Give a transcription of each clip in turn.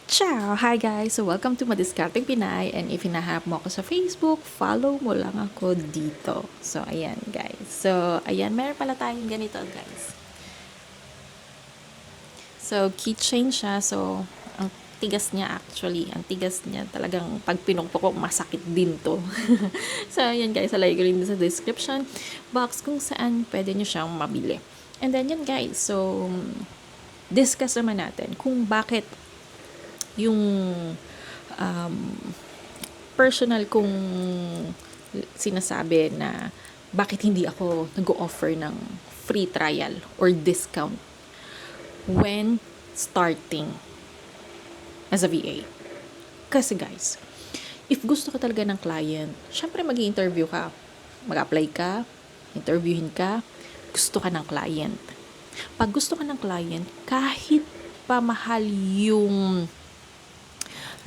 Ciao! Hi guys! So welcome to Madiskarteng Pinay, and if hinahanap mo ako sa Facebook, follow mo lang ako dito. So ayan guys. So ayan, meron pala tayong ganito guys. So keychain siya. So ang tigas niya actually. Ang tigas niya talagang pag pinukpok ko masakit din to. So ayan guys, alay ko rin sa description box kung saan pwede nyo siyang mabili. And then yan guys. So discuss naman natin kung bakit yung personal kong sinasabi na bakit hindi ako nag-o-offer ng free trial or discount when starting as a VA. Kasi guys, if gusto ka talaga ng client, syempre mag-i-interview ka, mag-apply ka, interviewin ka, gusto ka ng client. Pag gusto ka ng client, kahit pa mahal yung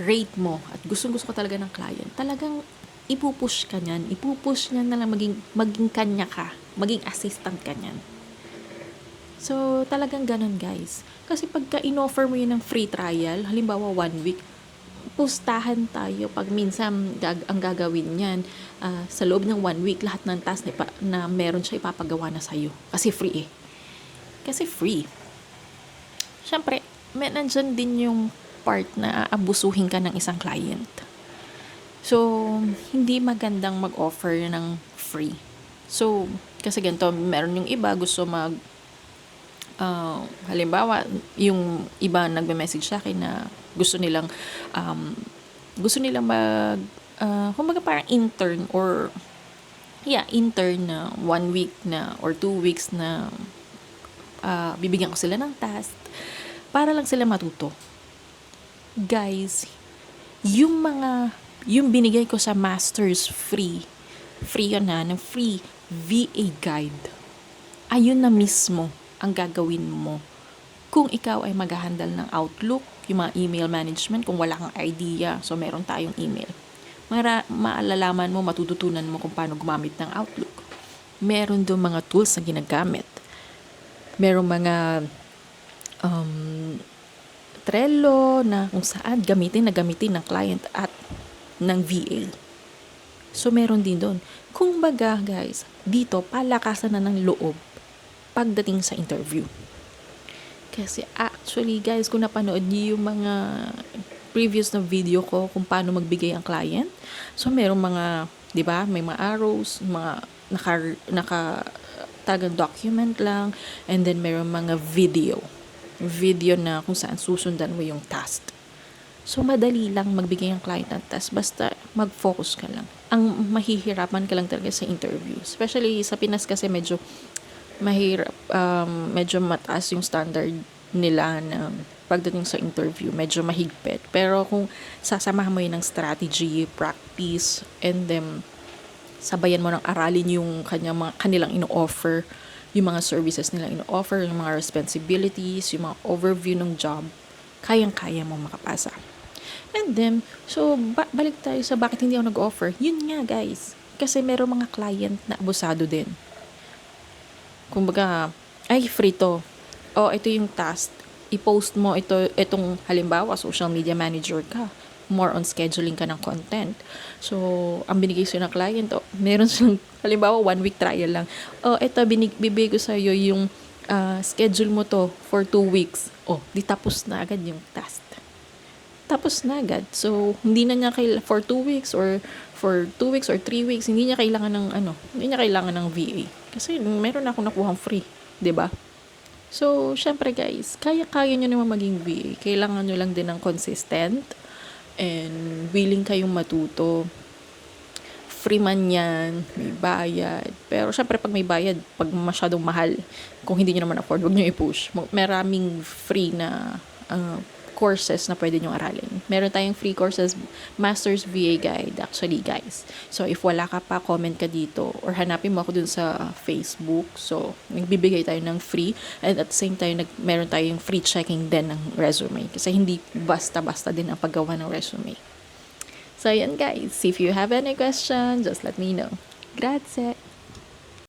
rate mo at gustong-gusto ko talaga ng client, talagang ipupush ka niyan. Ipupush niyan na lang maging kanya ka, maging assistant ka niyan. So, talagang ganun guys. Kasi pagka in-offer mo yun ng free trial, halimbawa 1 week, pustahan tayo pag minsan ang gagawin niyan, sa loob ng 1 week, lahat ng task na meron siya ipapagawa na sa'yo. Kasi free eh. Kasi free. Siyempre, nandyan din yung part na aabusuhin ka ng isang client. So, hindi magandang mag-offer ng free. So, kasi ganito, meron yung iba gusto halimbawa, yung iba nagme-message sa akin na gusto nilang kumbaga parang intern or intern na 1 week na or 2 weeks na bibigyan ko sila ng task para lang sila matuto. Guys, yung binigay ko sa masters free yun ng free VA guide, ayun na mismo ang gagawin mo kung ikaw ay mag-handle ng Outlook, yung mga email management, kung wala kang idea. So meron tayong email, maalalaman mo, matututunan mo kung paano gumamit ng Outlook. Meron doon mga tools na ginagamit, meron mga Trello na kung saan gamitin ng client at ng VA. So, meron din doon. Kung baga, guys, dito, palakasan na ng loob pagdating sa interview. Kasi actually, guys, kung napanood niyo yung mga previous na video ko kung paano magbigay ang client, so, meron mga, di ba, may mga arrows, mga tagang document lang, and then meron mga video na kung saan susundan mo yung task. So, madali lang magbigay ang client ng task basta mag-focus ka lang. Ang mahihirapan ka lang talaga sa interview. Especially sa Pinas kasi medyo mahirap, medyo mataas yung standard nila na pagdating sa interview. Medyo mahigpit. Pero kung sasamahan mo yun ng strategy, practice, and then sabayan mo ng aralin yung kanilang ino-offer, yung mga services nila ino-offer, yung mga responsibilities, yung mga overview ng job, kayang-kaya mo makapasa. And then, so, balik tayo sa bakit hindi ako nag-offer. Yun nga, guys. Kasi meron mga client na abusado din. Kumbaga, ay, free to. Ito yung task. I-post mo itong halimbawa, social media manager ka. More on scheduling ka ng content. So, ang binigay sa'yo ng client, meron silang, halimbawa, 1 week trial lang. Ito, bibigay ko sa'yo yung schedule mo to for 2 weeks. Di tapos na agad yung task. Tapos na agad. So, hindi na niya for 2 weeks or for 2 weeks or 3 weeks, hindi niya kailangan ng VA. Kasi meron akong nakuhang free. 'Di ba? So, syempre guys, kaya-kaya nyo naman maging VA. Kailangan nyo lang din ng consistent and willing kayong matuto. Free man yan, may bayad. Pero syempre pag may bayad, pag masyadong mahal, kung hindi nyo naman afford, huwag nyo i-push. Maraming free na courses na pwede nyo aralin. Meron tayong free courses, Masters VA Guide, actually guys. So if wala ka pa, comment ka dito or hanapin mo ako dun sa Facebook. So nagbibigay tayo ng free and at the same time, meron tayong free checking din ng resume. Kasi hindi basta-basta din ang paggawa ng resume. So, yan guys. If you have any questions, just let me know. Grazie!